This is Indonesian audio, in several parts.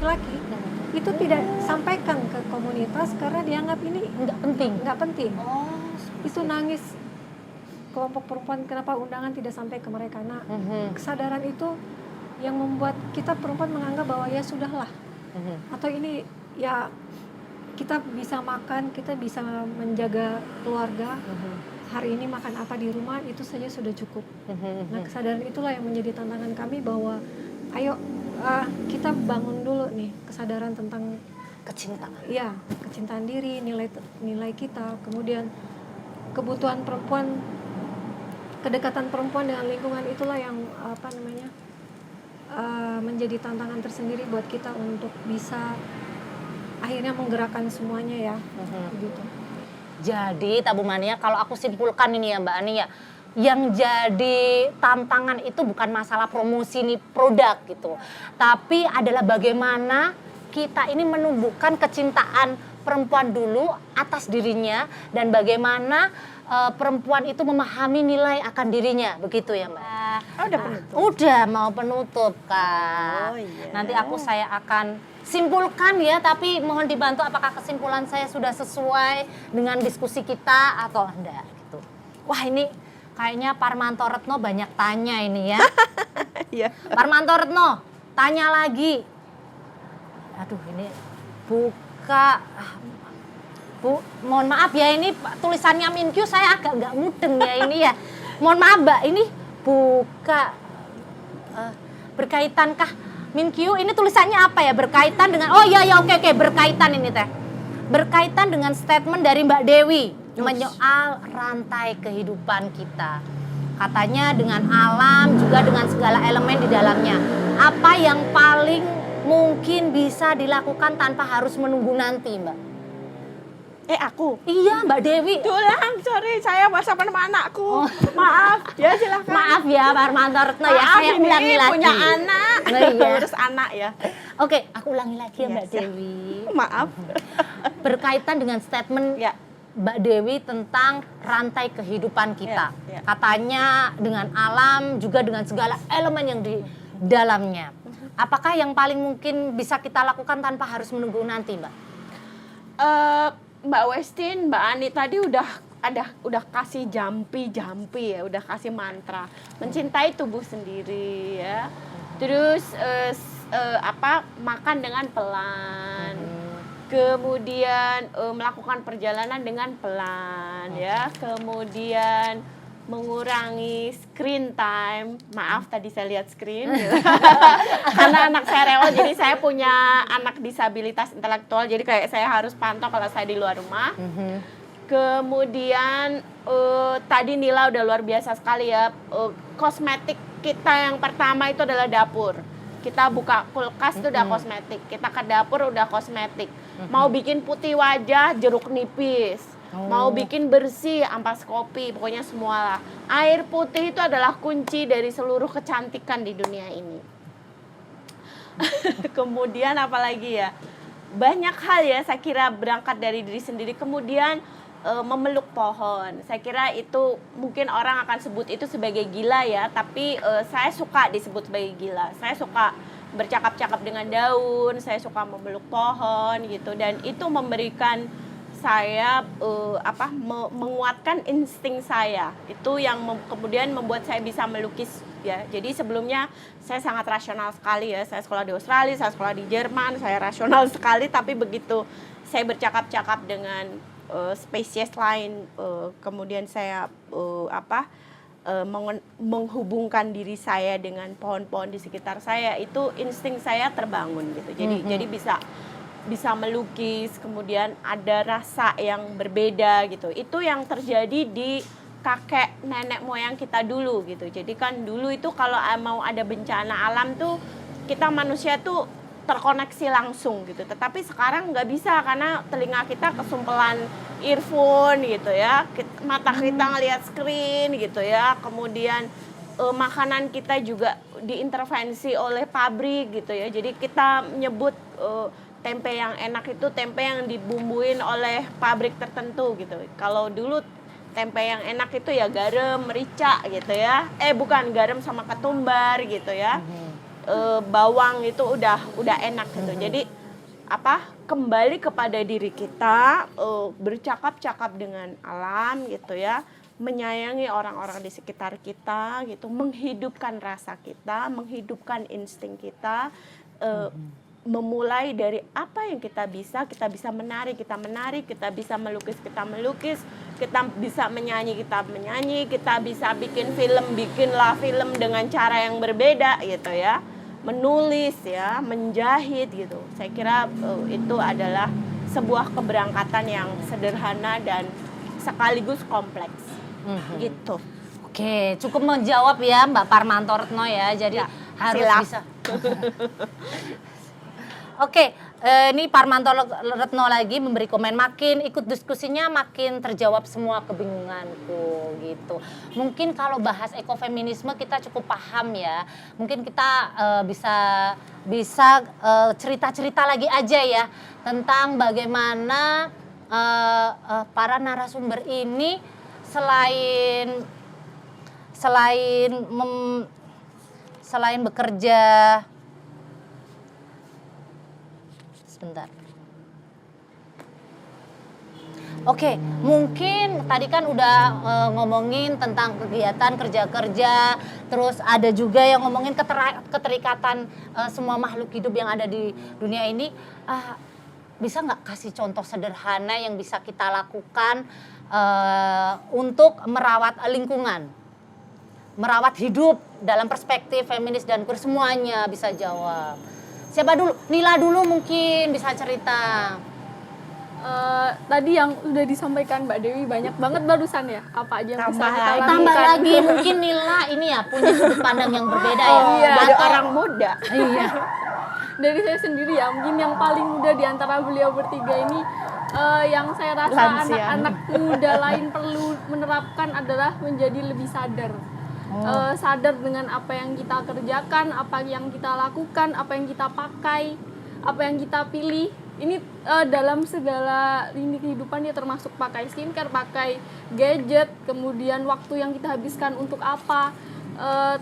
laki-laki itu tidak sampaikan ke komunitas karena dianggap ini nggak penting. Itu nangis kelompok perempuan, kenapa undangan tidak sampai ke mereka. Nah, kesadaran itu yang membuat kita perempuan menganggap bahwa ya sudahlah, atau ini ya kita bisa makan, kita bisa menjaga keluarga, hari ini makan apa di rumah itu saja sudah cukup. Nah, kesadaran itulah yang menjadi tantangan kami bahwa ayo kita bangun dulu nih kesadaran tentang kecintaan. Iya, kecintaan diri, nilai kita, kemudian kebutuhan perempuan, kedekatan perempuan dengan lingkungan, itulah yang menjadi tantangan tersendiri buat kita untuk bisa akhirnya menggerakkan semuanya ya. Gitu. Jadi Tabung Mania, kalau aku simpulkan ini ya Mbak Ani ya, yang jadi tantangan itu bukan masalah promosi nih produk gitu, tapi adalah bagaimana kita ini menumbuhkan kecintaan perempuan dulu atas dirinya dan bagaimana perempuan itu memahami nilai akan dirinya, begitu ya Mbak? Udah penutup? Udah mau penutup Kak. Iya. Nanti saya akan simpulkan ya, tapi mohon dibantu apakah kesimpulan saya sudah sesuai dengan diskusi kita atau enggak gitu. Wah ini kayaknya Parmanto Retno banyak tanya ini ya. Iya. Parmanto Retno, tanya lagi. Aduh ini buka. Bu, mohon maaf ya ini tulisannya Minkyu saya agak nggak mudeng ya ini ya. Mohon maaf Mbak, ini buka berkaitankah Minkyu ini tulisannya apa ya? Berkaitan dengan oke berkaitan ini teh. Berkaitan dengan statement dari Mbak Dewi menyoal rantai kehidupan kita. Katanya dengan alam juga dengan segala elemen di dalamnya. Apa yang paling mungkin bisa dilakukan tanpa harus menunggu nanti, Mbak? Aku? Iya, Mbak Dewi. Tulang, sorry, saya bahasa sama anakku. Maaf, ya silakan. Maaf ya, Parmanto Retno ya, saya ulangi lagi. Punya anak, terus anak ya. Oke, aku ulangi lagi ya Mbak Yes, Dewi. Maaf. Berkaitan dengan statement Ya. Mbak Dewi tentang rantai kehidupan kita. Ya. Katanya dengan alam juga dengan segala elemen yang di dalamnya. Apakah yang paling mungkin bisa kita lakukan tanpa harus menunggu nanti, Mbak? Mbak Westin, Mbak Ani tadi udah kasih jampi ya, udah kasih mantra mencintai tubuh sendiri ya. Terus makan dengan pelan. Kemudian melakukan perjalanan dengan pelan ya. Kemudian mengurangi screen time. Maaf tadi saya lihat screen gitu. Karena anak saya rewel, jadi saya punya anak disabilitas intelektual, jadi kayak saya harus pantau kalau saya di luar rumah. Kemudian tadi Nila udah luar biasa sekali ya. Kosmetik kita yang pertama itu adalah dapur. Kita buka kulkas itu udah kosmetik. Kita ke dapur udah kosmetik. Mau bikin putih wajah, jeruk nipis. Mau bikin bersih, ampas kopi, pokoknya semua lah. Air putih itu adalah kunci dari seluruh kecantikan di dunia ini. Kemudian apalagi ya? Banyak hal ya, saya kira berangkat dari diri sendiri. Kemudian memeluk pohon. Saya kira itu mungkin orang akan sebut itu sebagai gila ya, tapi saya suka disebut sebagai gila. Saya suka bercakap-cakap dengan daun, saya suka memeluk pohon gitu, dan itu memberikan saya menguatkan insting saya. Itu yang kemudian membuat saya bisa melukis ya. Jadi sebelumnya saya sangat rasional sekali ya. Saya sekolah di Australia, saya sekolah di Jerman, saya rasional sekali, tapi begitu saya bercakap-cakap dengan spesies lain, kemudian saya menghubungkan diri saya dengan pohon-pohon di sekitar saya, itu insting saya terbangun gitu. Jadi bisa melukis, kemudian ada rasa yang berbeda gitu. Itu yang terjadi di kakek nenek moyang kita dulu gitu. Jadi kan dulu itu kalau mau ada bencana alam tuh kita manusia tuh terkoneksi langsung gitu. Tetapi sekarang nggak bisa karena telinga kita kesumpelan earphone gitu ya. Mata kita ngelihat screen gitu ya. Kemudian makanan kita juga diintervensi oleh pabrik gitu ya. Jadi kita menyebut tempe yang enak itu tempe yang dibumbuin oleh pabrik tertentu gitu. Kalau dulu tempe yang enak itu ya garam, merica gitu ya. Bukan garam sama ketumbar gitu ya. bawang itu udah enak gitu. Jadi kembali kepada diri kita, bercakap-cakap dengan alam gitu ya, menyayangi orang-orang di sekitar kita gitu, menghidupkan rasa kita, menghidupkan insting kita, memulai dari apa yang kita bisa menari, kita bisa melukis, kita bisa menyanyi, kita bisa bikinlah film dengan cara yang berbeda gitu ya, menulis ya, menjahit gitu. Saya kira itu adalah sebuah keberangkatan yang sederhana dan sekaligus kompleks gitu. Oke, cukup menjawab ya Mbak Parmanto Retno ya, jadi Ya, harus silap. bisa. Oke, ini Parmanto Retno lagi memberi komen, makin ikut diskusinya makin terjawab semua kebingunganku gitu. Mungkin kalau bahas ekofeminisme kita cukup paham ya. Mungkin kita bisa cerita-cerita lagi aja ya tentang bagaimana para narasumber ini selain bekerja. Sebentar. Oke, mungkin tadi kan udah ngomongin tentang kegiatan kerja-kerja, terus ada juga yang ngomongin keterikatan semua makhluk hidup yang ada di dunia ini. Bisa nggak kasih contoh sederhana yang bisa kita lakukan untuk merawat lingkungan, merawat hidup dalam perspektif feminis dan queer, semuanya bisa jawab. Siapa dulu? Nila dulu mungkin bisa cerita. Tadi yang udah disampaikan Mbak Dewi banyak banget barusan ya. Apa aja yang bisa kita lakukan? Tambah lagi mungkin Nila ini ya punya sudut pandang yang berbeda ya. Iya, ada Atau- orang muda. Iya. Dari saya sendiri ya, mungkin yang paling muda di antara beliau bertiga ini, yang saya rasa Lansia. anak-anak muda lain perlu menerapkan adalah menjadi lebih sadar. Sadar dengan apa yang kita kerjakan, apa yang kita lakukan, apa yang kita pakai, apa yang kita pilih. Ini dalam segala lini kehidupan ya, termasuk pakai skincare, pakai gadget, kemudian waktu yang kita habiskan untuk apa,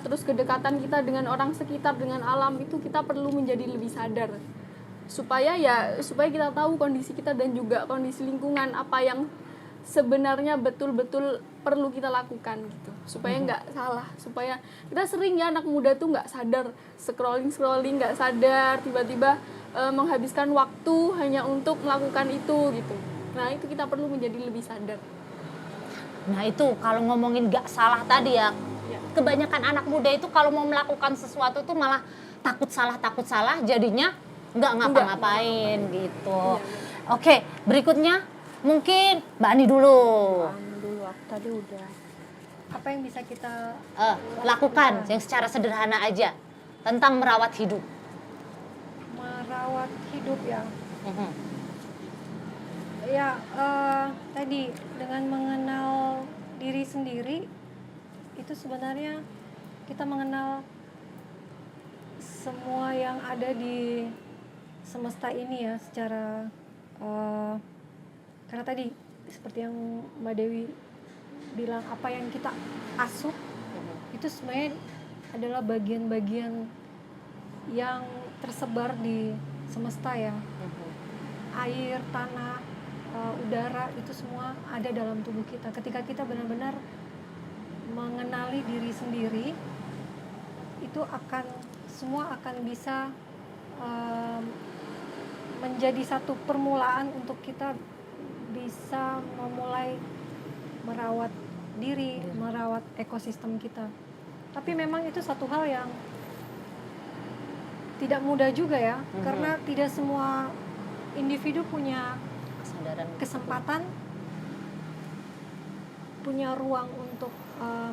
terus kedekatan kita dengan orang sekitar, dengan alam, itu kita perlu menjadi lebih sadar. Supaya kita tahu kondisi kita dan juga kondisi lingkungan, apa yang sebenarnya betul-betul perlu kita lakukan gitu, supaya nggak salah, supaya kita sering ya anak muda tuh nggak sadar, scrolling nggak sadar, tiba-tiba menghabiskan waktu hanya untuk melakukan itu gitu. Nah itu kita perlu menjadi lebih sadar. Nah itu kalau ngomongin gak salah tadi ya, kebanyakan anak muda itu kalau mau melakukan sesuatu tuh malah takut salah, jadinya nggak ngapa-ngapain gitu. Oke, berikutnya mungkin Mbak Ani dulu. Dulu aku tadi udah. Apa yang bisa kita Lakukan yang secara sederhana aja tentang merawat hidup. merawat hidup ya? Ya, tadi dengan mengenal diri sendiri, itu sebenarnya kita mengenal semua yang ada di semesta ini ya, secara karena tadi seperti yang Mbak Dewi bilang, apa yang kita asup itu sebenarnya adalah bagian-bagian yang tersebar di semesta ya. Air, tanah, udara, itu semua ada dalam tubuh kita. Ketika kita benar-benar mengenali diri sendiri, itu semua akan bisa menjadi satu permulaan untuk kita bisa memulai merawat diri, merawat ekosistem kita. Tapi memang itu satu hal yang tidak mudah juga ya, karena tidak semua individu punya kesempatan, punya ruang untuk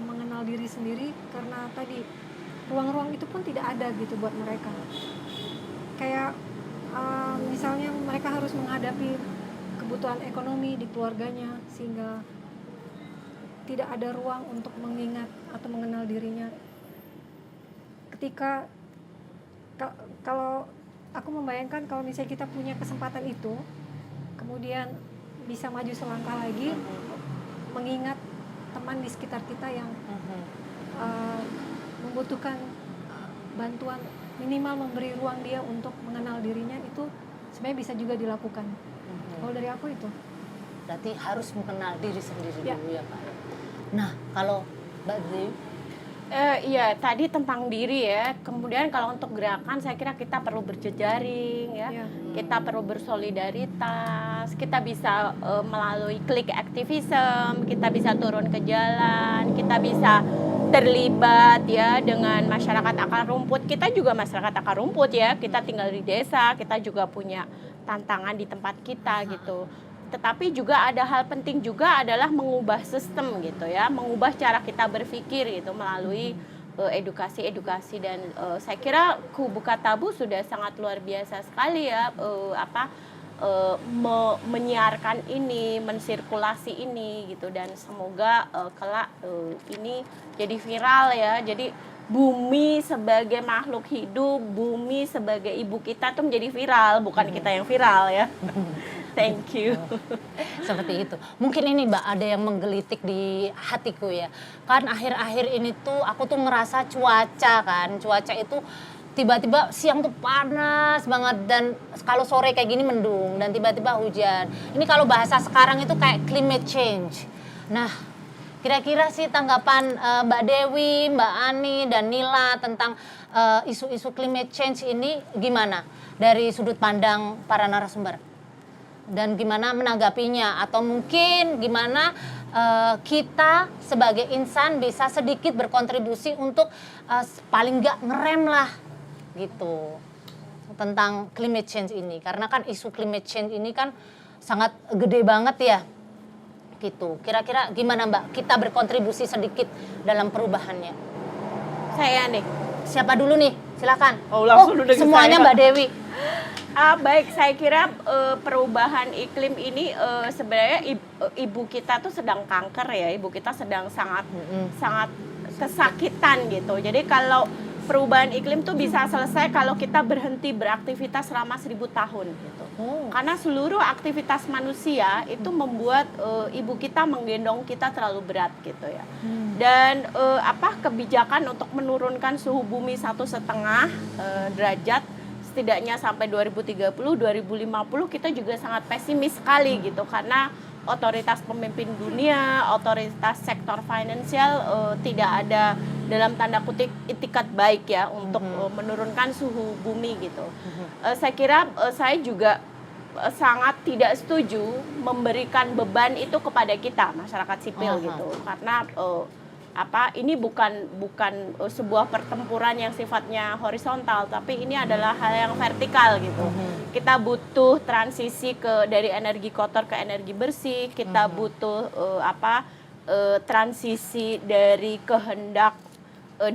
mengenal diri sendiri, karena tadi ruang-ruang itu pun tidak ada gitu buat mereka. Kayak misalnya mereka harus menghadapi kebutuhan ekonomi di keluarganya, sehingga tidak ada ruang untuk mengingat atau mengenal dirinya. Ketika kalau aku membayangkan kalau misalnya kita punya kesempatan itu, kemudian bisa maju selangkah lagi, mengingat teman di sekitar kita yang membutuhkan bantuan minimal memberi ruang dia untuk mengenal dirinya itu sebenarnya bisa juga dilakukan. Kalau dari aku itu. Berarti harus mengenal diri sendiri Ya. dulu ya Pak. Nah, kalau Mbak Dewi, Iya, tadi tentang diri ya. Kemudian kalau untuk gerakan, saya kira kita perlu berjejaring ya. Iya. Kita perlu bersolidaritas. Kita bisa melalui klik aktivisme, kita bisa turun ke jalan, kita bisa terlibat ya dengan masyarakat akar rumput. Kita juga masyarakat akar rumput ya. Kita tinggal di desa, kita juga punya tantangan di tempat kita gitu. Tetapi juga ada hal penting juga adalah mengubah sistem gitu ya, mengubah cara kita berpikir gitu melalui edukasi-edukasi dan saya kira Kubu Katabu sudah sangat luar biasa sekali ya menyiarkan ini, mensirkulasi ini gitu dan semoga kelak ini jadi viral ya. Jadi bumi sebagai makhluk hidup, bumi sebagai ibu kita tuh menjadi viral, bukan kita yang viral ya. Thank you. seperti itu. Mungkin ini Mbak ada yang menggelitik di hatiku ya. Kan akhir-akhir ini tuh aku tuh ngerasa cuaca itu tiba-tiba siang tuh panas banget dan kalau sore kayak gini mendung dan tiba-tiba hujan. Ini kalau bahasa sekarang itu kayak climate change. Nah, kira-kira sih tanggapan Mbak Dewi, Mbak Ani, dan Nila tentang isu-isu climate change ini gimana dari sudut pandang para narasumber? Dan gimana menanggapinya? Atau mungkin gimana kita sebagai insan bisa sedikit berkontribusi untuk paling nggak ngerem lah gitu tentang climate change ini. Karena kan isu climate change ini kan sangat gede banget ya. Gitu. Kira-kira gimana Mbak kita berkontribusi sedikit dalam perubahannya? Saya nih. Siapa dulu nih? Silakan. Oh, langsung udah ke semuanya saya. Mbak Dewi. Baik, saya kira perubahan iklim ini sebenarnya ibu kita tuh sedang kanker ya, ibu kita sedang sangat kesakitan gitu. Jadi kalau perubahan iklim tuh bisa selesai kalau kita berhenti beraktivitas selama 1000 tahun gitu. Karena seluruh aktivitas manusia itu membuat ibu kita menggendong kita terlalu berat gitu ya. Dan kebijakan untuk menurunkan suhu bumi 1,5 derajat setidaknya sampai 2030, 2050 kita juga sangat pesimis sekali gitu karena otoritas pemimpin dunia, otoritas sektor finansial tidak ada dalam tanda kutip itikat baik ya untuk menurunkan suhu bumi gitu. Saya kira saya juga sangat tidak setuju memberikan beban itu kepada kita masyarakat sipil gitu karena ini bukan sebuah pertempuran yang sifatnya horizontal tapi ini adalah hal yang vertikal gitu. Kita butuh transisi dari energi kotor ke energi bersih, kita butuh transisi dari kehendak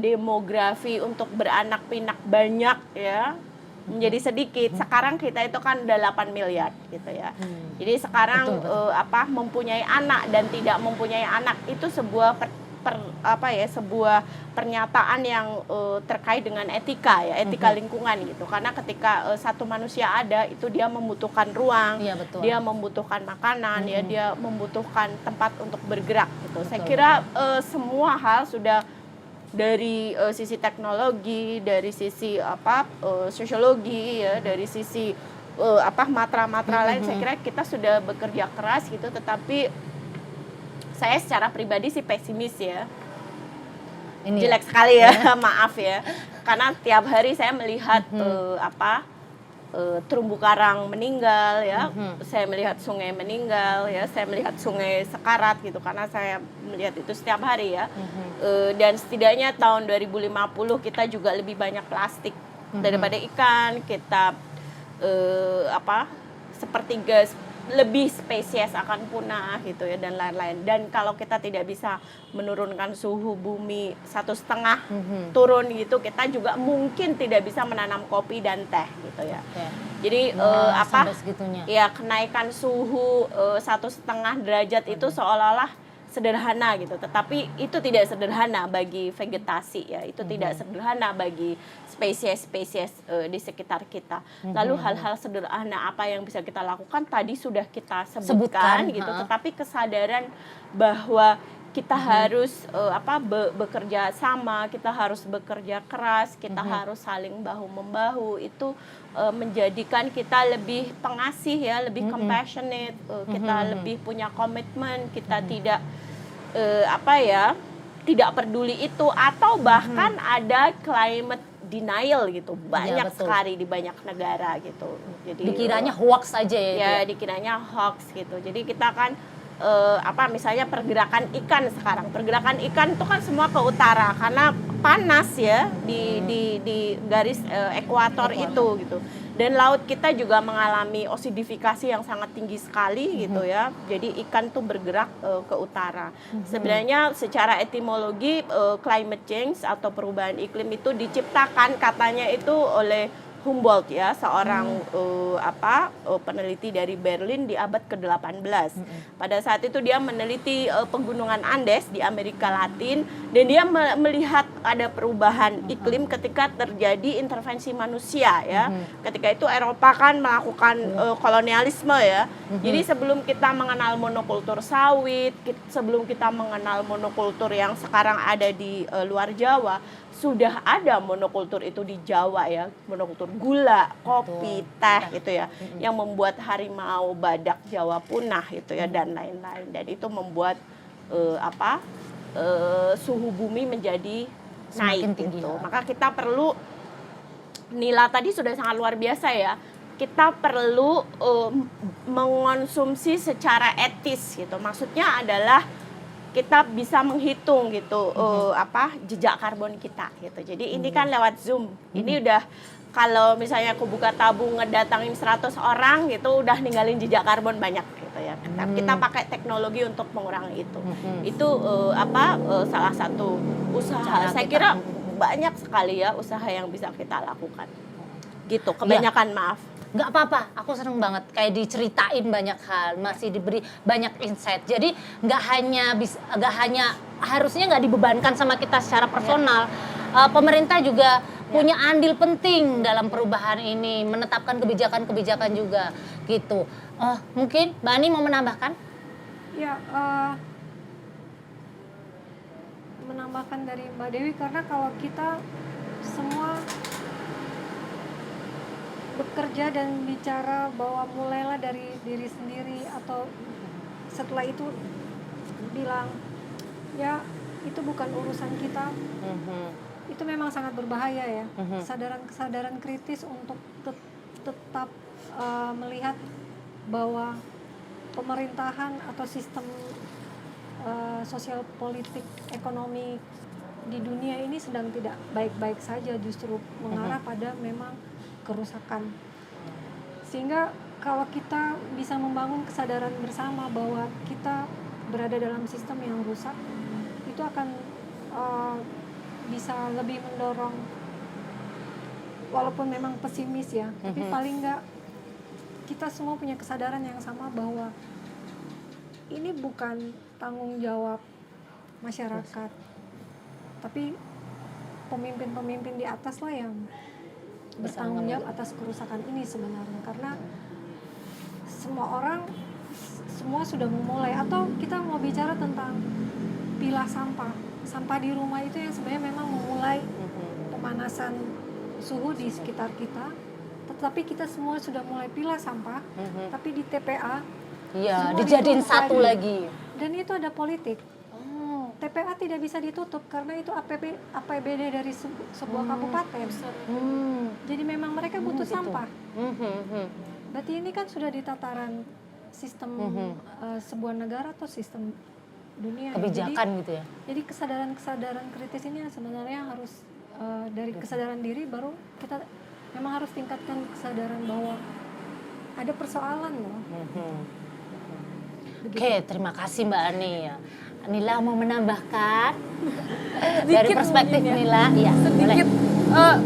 demografi untuk beranak pinak banyak ya menjadi sedikit. Sekarang kita itu kan udah 8 miliar gitu ya. Jadi sekarang betul. Mempunyai anak dan tidak mempunyai anak itu sebuah sebuah pernyataan yang terkait dengan etika ya, etika lingkungan gitu. Karena ketika satu manusia ada itu dia membutuhkan ruang, Iya, betul. dia membutuhkan makanan, ya dia membutuhkan tempat untuk bergerak gitu. Betul, Saya kira semua hal sudah dari sisi teknologi, dari sisi sosiologi ya, dari sisi matra-matra lain saya kira kita sudah bekerja keras gitu, tetapi saya secara pribadi sih pesimis ya. Ini Jelek sekali ya, maaf ya. Karena tiap hari saya melihat terumbu karang meninggal ya. Saya melihat sungai meninggal ya, saya melihat sungai sekarat gitu karena saya melihat itu setiap hari ya. Dan setidaknya tahun 2050 kita juga lebih banyak plastik daripada ikan. Kita sepertiga lebih spesies akan punah gitu ya dan lain-lain. Dan kalau kita tidak bisa menurunkan suhu bumi 1,5 turun gitu, kita juga mungkin tidak bisa menanam kopi dan teh gitu ya. Jadi sampai segitunya. ya kenaikan suhu 1,5 derajat itu seolah-olah sederhana gitu, tetapi itu tidak sederhana bagi vegetasi ya, itu tidak sederhana bagi spesies-spesies di sekitar kita. Lalu hal-hal sederhana apa yang bisa kita lakukan tadi sudah kita sebutkan gitu, tetapi kesadaran bahwa kita harus bekerja sama, kita harus bekerja keras, kita harus saling bahu membahu. Itu menjadikan kita lebih pengasih ya, lebih compassionate, kita lebih punya komitmen, kita tidak tidak peduli itu, atau bahkan ada climate denial gitu, banyak sekali di banyak negara gitu. Jadi dikiranya hoax aja ya. Ya, dikiranya hoax gitu. Jadi kita kan misalnya pergerakan ikan sekarang. Pergerakan ikan itu kan semua ke utara karena panas ya di garis ekuator itu gitu. Dan laut kita juga mengalami osidifikasi yang sangat tinggi sekali gitu ya. Jadi ikan tuh bergerak ke utara. Sebenarnya secara etimologi climate change atau perubahan iklim itu diciptakan katanya itu oleh Humboldt ya, seorang peneliti dari Berlin di abad ke-18. Pada saat itu dia meneliti pegunungan Andes di Amerika Latin, dan dia melihat ada perubahan iklim ketika terjadi intervensi manusia ya. Ketika itu Eropa kan melakukan kolonialisme ya. Jadi sebelum kita mengenal monokultur sawit, sebelum kita mengenal monokultur yang sekarang ada di luar Jawa, sudah ada monokultur itu di Jawa ya, monokultur gula, kopi, teh gitu ya, yang membuat harimau, badak Jawa punah gitu ya, dan lain-lain. Dan itu membuat suhu bumi menjadi naik tinggi, gitu. Maka kita perlu, Nila tadi sudah sangat luar biasa ya, kita perlu mengonsumsi secara etis gitu. Maksudnya adalah kita bisa menghitung gitu jejak karbon kita gitu. Jadi ini kan lewat Zoom. Ini udah, kalau misalnya aku buka tabung ngedatangin 100 orang gitu, udah ninggalin jejak karbon banyak gitu ya. Kita pakai teknologi untuk mengurangi itu. Itu salah satu usaha. Saya kira banyak sekali ya usaha yang bisa kita lakukan. Gitu, kebanyakan maaf. Nggak apa-apa, aku seneng banget kayak diceritain banyak hal, masih diberi banyak insight. Jadi nggak hanya harusnya nggak dibebankan sama kita secara personal. Pemerintah juga punya andil penting dalam perubahan ini, menetapkan kebijakan-kebijakan juga gitu. Mungkin Mbak Ani mau menambahkan? Ya, menambahkan dari Mbak Dewi, karena kalau kita semua bekerja dan bicara bahwa mulailah dari diri sendiri, atau setelah itu bilang ya itu bukan urusan kita, itu memang sangat berbahaya ya. Kesadaran kritis untuk tetap melihat bahwa pemerintahan atau sistem sosial politik ekonomi di dunia ini sedang tidak baik-baik saja, justru mengarah pada memang kerusakan. Sehingga kalau kita bisa membangun kesadaran bersama bahwa kita berada dalam sistem yang rusak, itu akan bisa lebih mendorong, walaupun memang pesimis ya, tapi paling enggak kita semua punya kesadaran yang sama bahwa ini bukan tanggung jawab masyarakat, tapi pemimpin-pemimpin di atas lah yang bertanggung jawab atas kerusakan ini sebenarnya. Karena semua sudah memulai. Atau kita mau bicara tentang pilah sampah di rumah itu yang sebenarnya memang memulai pemanasan suhu di sekitar kita. Tetapi kita semua sudah mulai pilah sampah, tapi di TPA dijadiin satu lagi. Dan itu ada politik. TPA tidak bisa ditutup karena itu APBD dari sebuah kabupaten. Jadi memang mereka butuh sampah. Berarti ini kan sudah di tataran sistem sebuah negara atau sistem dunia. Kebijakan gitu ya. Jadi kesadaran kritis ini sebenarnya harus dari kesadaran diri, baru kita memang harus tingkatkan kesadaran bahwa ada persoalan loh. Oke, terima kasih Mbak Ani ya. Nila mau menambahkan dari perspektif Nila, ya sedikit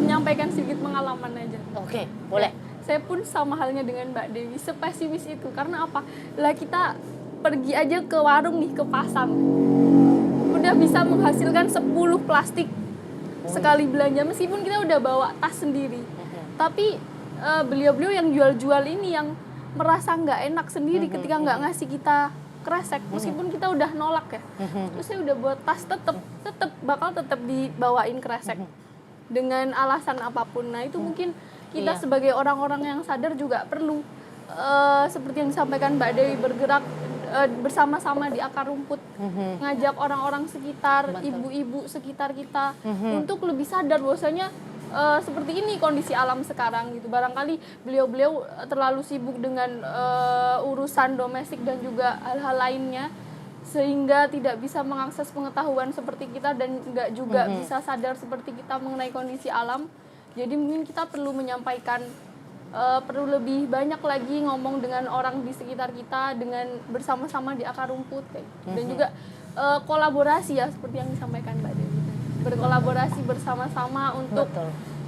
menyampaikan sedikit pengalaman aja. Oke, boleh. Saya pun sama halnya dengan Mbak Dewi, sepesimis itu. Karena apa? Lah kita pergi aja ke warung nih, ke pasar, udah bisa menghasilkan 10 plastik sekali belanja, meskipun kita udah bawa tas sendiri. Tapi beliau-beliau yang jual-jual ini yang merasa nggak enak sendiri ketika nggak ngasih kita kresek meskipun kita udah nolak ya. Terus saya udah buat tas tetep bakal dibawain kresek dengan alasan apapun. Nah itu mungkin kita sebagai orang-orang yang sadar juga perlu seperti yang disampaikan Mbak Dewi, bergerak bersama-sama di akar rumput, ngajak orang-orang sekitar, ibu-ibu sekitar kita untuk lebih sadar bahwasanya seperti ini kondisi alam sekarang gitu. Barangkali beliau-beliau terlalu sibuk dengan urusan domestik dan juga hal-hal lainnya sehingga tidak bisa mengakses pengetahuan seperti kita dan nggak juga bisa sadar seperti kita mengenai kondisi alam. Jadi mungkin kita perlu menyampaikan, perlu lebih banyak lagi ngomong dengan orang di sekitar kita, dengan bersama-sama di akar rumput kayak gitu. Dan juga kolaborasi ya seperti yang disampaikan Mbak Dewi, berkolaborasi bersama-sama untuk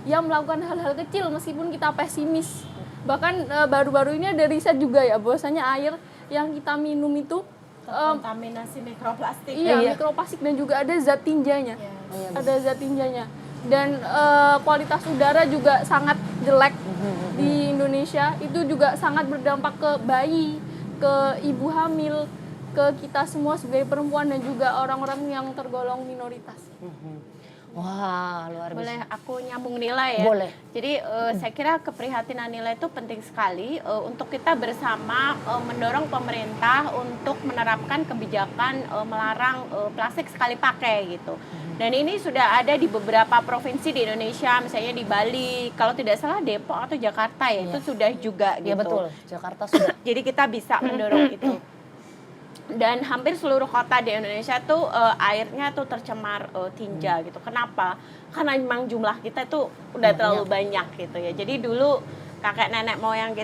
ya melakukan hal-hal kecil meskipun kita pesimis. Bahkan baru-baru ini ada riset juga ya bahwasanya air yang kita minum itu kontaminasi mikroplastik. Iya, mikroplastik dan juga ada zat tinjanya. Ada zat tinjanya. Dan kualitas udara juga sangat jelek di Indonesia. Itu juga sangat berdampak ke bayi, ke ibu hamil, ke kita semua sebagai perempuan dan juga orang-orang yang tergolong minoritas. Wah, luar biasa. Boleh aku nyambung nilai ya? Boleh. Jadi saya kira keprihatinan nilai itu penting sekali untuk kita bersama mendorong pemerintah untuk menerapkan kebijakan melarang plastik sekali pakai gitu. Dan ini sudah ada di beberapa provinsi di Indonesia, misalnya di Bali, kalau tidak salah Depok atau Jakarta ya, itu sudah juga gitu. Iya betul, Jakarta sudah. Jadi kita bisa mendorong itu. Dan hampir seluruh kota di Indonesia tuh airnya tuh tercemar tinja gitu. Kenapa? Karena memang jumlah kita itu udah terlalu banyak gitu ya. Jadi dulu kakek nenek moyang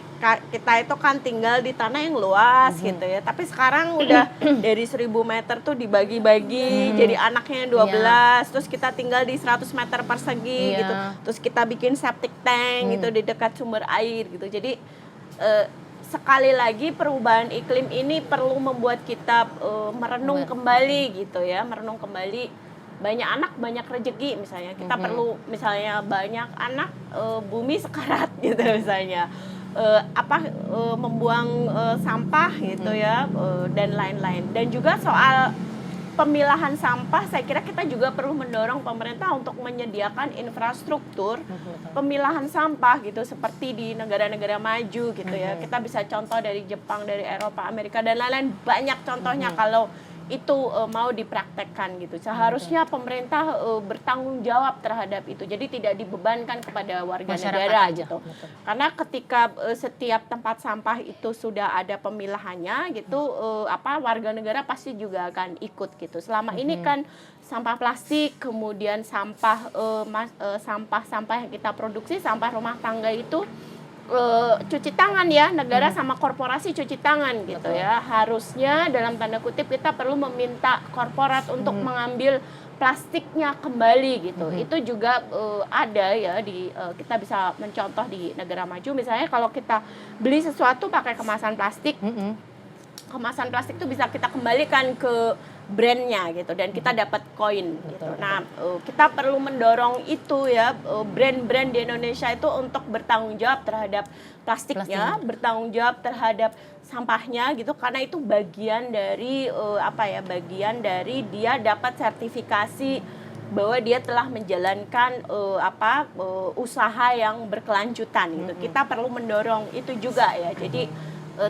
kita itu kan tinggal di tanah yang luas gitu ya. Tapi sekarang udah dari 1000 meter tuh dibagi-bagi jadi anaknya 12. Terus kita tinggal di 100 meter persegi gitu. Terus kita bikin septic tank gitu di dekat sumber air gitu. Jadi sekali lagi perubahan iklim ini perlu membuat kita merenung kembali gitu ya, merenung kembali. Banyak anak banyak rezeki misalnya, kita perlu misalnya banyak anak bumi sekarat gitu misalnya, membuang sampah gitu ya, dan lain-lain. Dan juga soal pemilahan sampah, saya kira kita juga perlu mendorong pemerintah untuk menyediakan infrastruktur pemilahan sampah gitu, seperti di negara-negara maju gitu ya. Kita bisa contoh dari Jepang, dari Eropa, Amerika dan lain-lain, banyak contohnya kalau itu mau dipraktekkan gitu. Seharusnya pemerintah bertanggung jawab terhadap itu. Jadi tidak dibebankan kepada warga negara gitu. Karena ketika setiap tempat sampah itu sudah ada pemilahannya gitu, warga negara pasti juga akan ikut gitu. Selama ini kan sampah plastik, kemudian sampah yang kita produksi, sampah rumah tangga itu cuci tangan ya, negara sama korporasi cuci tangan gitu ya. Harusnya dalam tanda kutip kita perlu meminta korporat untuk mengambil plastiknya kembali gitu. Itu juga ada ya kita bisa mencontoh di negara maju. Misalnya kalau kita beli sesuatu pakai kemasan plastik, kemasan plastik itu bisa kita kembalikan ke brandnya gitu, dan kita dapat koin gitu. Nah, kita perlu mendorong itu ya, brand-brand di Indonesia itu untuk bertanggung jawab terhadap plastiknya, bertanggung jawab terhadap sampahnya gitu, karena itu bagian dari bagian dari dia dapat sertifikasi bahwa dia telah menjalankan usaha yang berkelanjutan gitu. Kita perlu mendorong itu juga ya. Jadi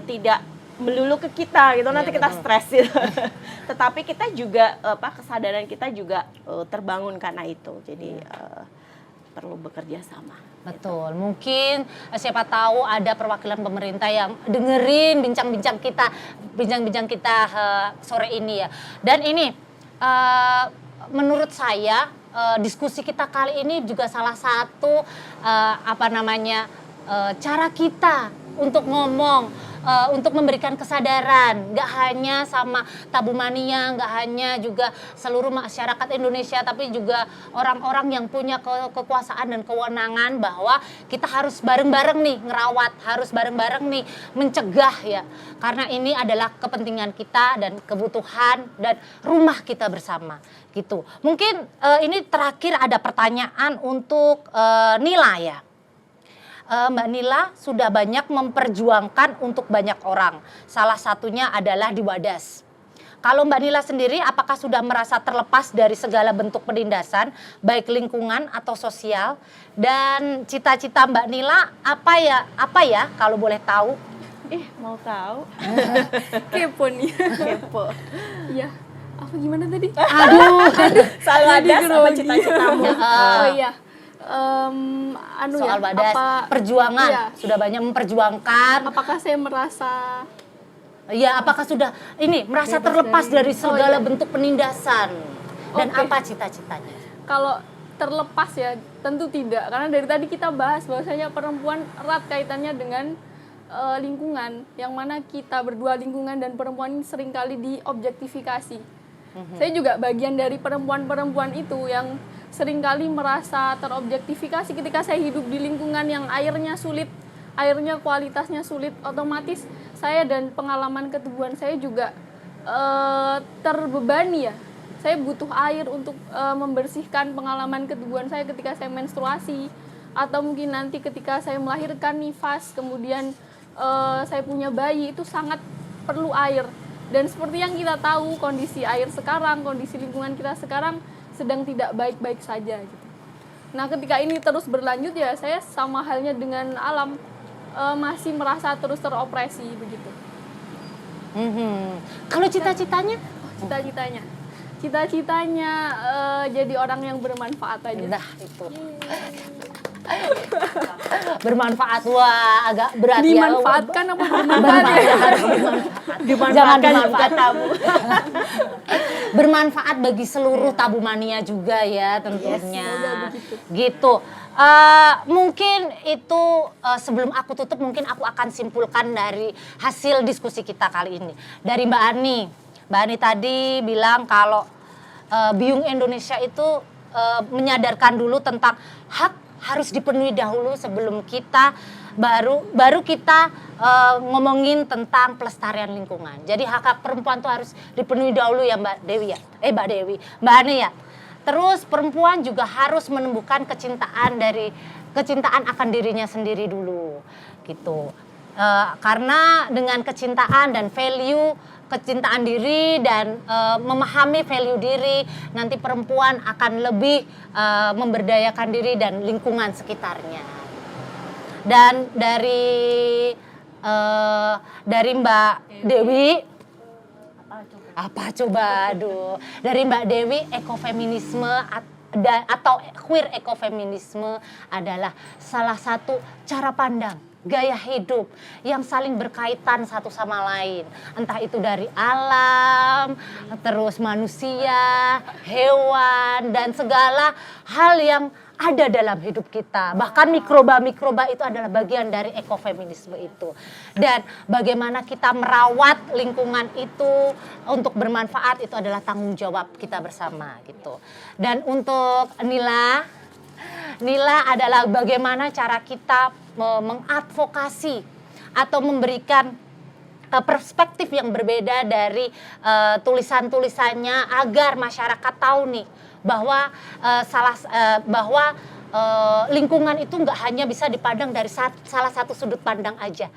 tidak melulu ke kita gitu, nanti kita stres gitu. Tetapi kita juga kesadaran kita juga terbangun karena itu. Jadi perlu bekerja sama. Betul. Gitu. Mungkin siapa tahu ada perwakilan pemerintah yang dengerin bincang-bincang kita sore ini ya. Dan ini menurut saya diskusi kita kali ini juga salah satu cara kita untuk ngomong, untuk memberikan kesadaran, nggak hanya sama Tabu Mania, nggak hanya juga seluruh masyarakat Indonesia, tapi juga orang-orang yang punya kekuasaan dan kewenangan, bahwa kita harus bareng-bareng nih ngerawat, harus bareng-bareng nih mencegah ya, karena ini adalah kepentingan kita dan kebutuhan dan rumah kita bersama gitu. Mungkin ini terakhir ada pertanyaan untuk Nila ya. Mbak Nila sudah banyak memperjuangkan untuk banyak orang. Salah satunya adalah di Wadas. Kalau Mbak Nila sendiri, apakah sudah merasa terlepas dari segala bentuk penindasan, baik lingkungan atau sosial? Dan cita-cita Mbak Nila apa ya kalau boleh tahu? Mau tahu? Kepo nih. Kepo. Iya. Apa gimana tadi? Aduh, Selalu ada sama grogi. cita-citamu. Oh iya. soal Wadas, perjuangan, iya. sudah banyak memperjuangkan. Apakah saya merasa Ya, apakah sudah merasa terlepas dari segala iya. bentuk penindasan? Dan Oke. apa cita-citanya? kalau terlepas ya? Tentu tidak. Karena dari tadi kita bahas bahwasanya perempuan erat kaitannya dengan lingkungan, yang mana kita berdua lingkungan dan perempuan ini seringkali diobjektifikasi. Saya juga bagian dari perempuan-perempuan itu yang seringkali merasa terobjektifikasi ketika saya hidup di lingkungan yang airnya sulit, airnya kualitasnya sulit, otomatis saya dan pengalaman ketubuhan saya juga terbebani ya. Saya butuh air untuk membersihkan pengalaman ketubuhan saya ketika saya menstruasi, atau mungkin nanti ketika saya melahirkan nifas, kemudian saya punya bayi, itu sangat perlu air. Dan seperti yang kita tahu, kondisi air sekarang, kondisi lingkungan kita sekarang sedang tidak baik-baik saja gitu. Nah, ketika ini terus berlanjut ya, saya sama halnya dengan alam, masih merasa terus teropresi begitu. Kalau cita-citanya? Cita-citanya jadi orang yang bermanfaat aja. Nah, itu. Bermanfaat, wah agak berat Dimanfaatkan apa ya. bermanfaat? Harus bermanfaat. Dimanfaatkan juga tabu. Bermanfaat bagi seluruh tabu mania juga ya tentunya. semoga begitu. Gitu. Mungkin itu sebelum aku tutup, mungkin aku akan simpulkan dari hasil diskusi kita kali ini. Dari Mbak Ani. Mbak Ani tadi bilang kalau Biyung Indonesia itu menyadarkan dulu tentang hak harus dipenuhi dahulu sebelum kita baru kita ngomongin tentang pelestarian lingkungan. Jadi hak perempuan tuh harus dipenuhi dahulu ya Mbak Dewi ya. Mbak Ani ya. Terus perempuan juga harus menumbuhkan kecintaan akan dirinya sendiri dulu gitu. Karena dengan kecintaan dan value kecintaan diri dan memahami value diri, nanti perempuan akan lebih memberdayakan diri dan lingkungan sekitarnya. Dan dari Mbak Dewi, apa coba, aduh, dari Mbak Dewi, ekofeminisme atau queer ekofeminisme adalah salah satu cara pandang, gaya hidup yang saling berkaitan satu sama lain. Entah itu dari alam, terus manusia, hewan, dan segala hal yang ada dalam hidup kita. Bahkan mikroba-mikroba itu adalah bagian dari ekofeminisme itu. Dan bagaimana kita merawat lingkungan itu untuk bermanfaat, itu adalah tanggung jawab kita bersama gitu. Dan untuk Nila adalah bagaimana cara kita mengadvokasi atau memberikan perspektif yang berbeda dari tulisan-tulisannya agar masyarakat tahu nih bahwa lingkungan itu nggak hanya bisa dipandang dari salah satu sudut pandang aja,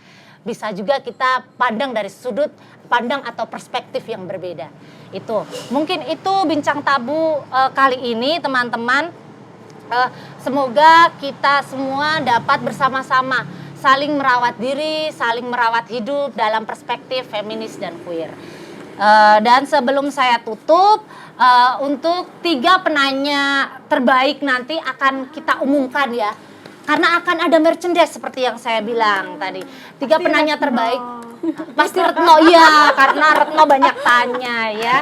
bisa juga kita pandang dari sudut pandang atau perspektif yang berbeda. Itu mungkin itu bincang tabu kali ini teman-teman. Semoga kita semua dapat bersama-sama saling merawat diri, saling merawat hidup dalam perspektif feminis dan queer. Dan sebelum saya tutup, untuk 3 penanya terbaik nanti akan kita umumkan ya. Karena akan ada merchandise seperti yang saya bilang tadi. 3 penanya terbaik. Pasti Retno, iya, karena Retno banyak tanya ya.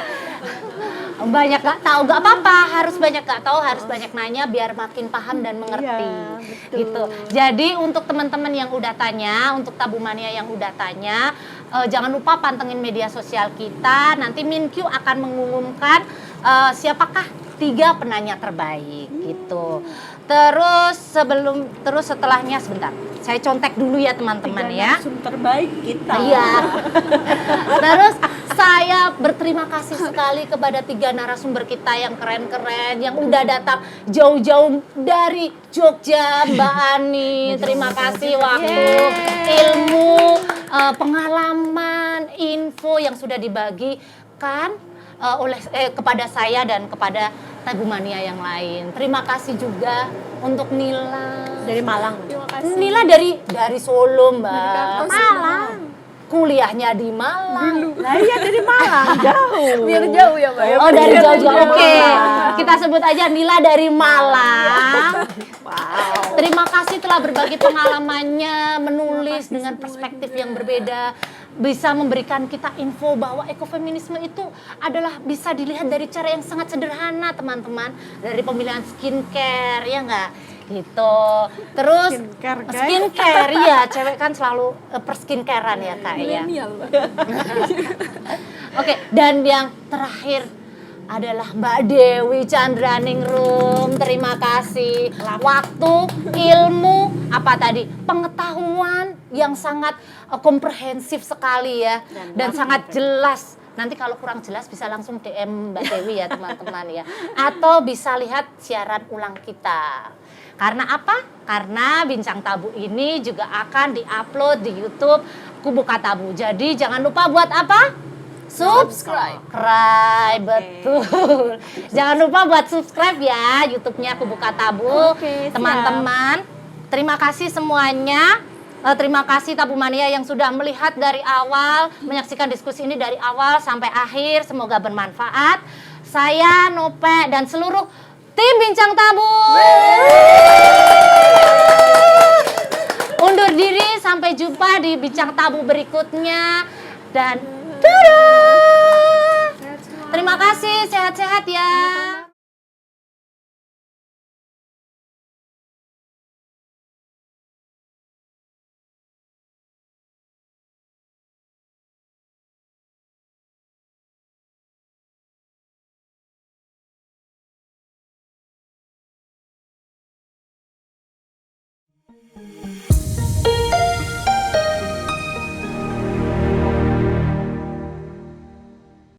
Banyak gak tahu, gak apa-apa, harus banyak gak tahu, harus banyak nanya biar makin paham dan mengerti. Ya, gitu. Jadi untuk teman-teman yang udah tanya, untuk Tabu Mania yang udah tanya, jangan lupa pantengin media sosial kita. Nanti Minkyu akan mengumumkan siapakah 3 penanya terbaik gitu. Terus setelahnya sebentar. Saya contek dulu ya teman-teman ya. Narsum terbaik kita. Iya. Terus saya berterima kasih sekali kepada 3 narasumber kita yang keren-keren, yang udah datang jauh-jauh dari Jogja, Mbak Ani. Terima kasih waktu, ilmu, pengalaman, info yang sudah dibagikan kepada saya dan kepada Tabu Mania yang lain. Terima kasih juga untuk Nila. Dari Malang. Terima kasih. Nila dari Solo, Mbak. Malang. Kuliahnya di Malang. Lah iya dari Malang, jauh. Biar jauh ya, Mbak. Oh, dari jauh juga. Oke. Kita sebut aja Nila dari Malang. Wow. Terima kasih telah berbagi pengalamannya, menulis dengan perspektif yang berbeda. Bisa memberikan kita info bahwa ekofeminisme itu adalah bisa dilihat dari cara yang sangat sederhana, teman-teman. Dari pemilihan skincare, ya nggak? Gitu. Terus Skincare, guys. skincare, ya, cewek kan selalu perskincarean ya, Kak, ya. Milenial, Mbak. Oke, dan yang terakhir adalah Mbak Dewi Chandraningrum. Terima kasih. Waktu, ilmu, apa tadi? Pengetahuan yang sangat komprehensif sekali ya. Dan sangat jelas. Nanti kalau kurang jelas bisa langsung DM Mbak Dewi ya teman-teman ya. Atau bisa lihat siaran ulang kita. Karena apa? Karena Bincang Tabu ini juga akan diupload di YouTube Kubuka Tabu. Jadi jangan lupa buat apa? Subscribe, betul. Jangan lupa buat subscribe ya YouTube-nya Kubuka Tabu. Oke, teman-teman. Terima kasih semuanya. Terima kasih Tabu Mania yang sudah melihat dari awal, menyaksikan diskusi ini dari awal sampai akhir. Semoga bermanfaat. Saya Nope dan seluruh tim Bincang Tabu undur diri, sampai jumpa di Bincang Tabu berikutnya. Dan dadah! Terima kasih, sehat-sehat ya.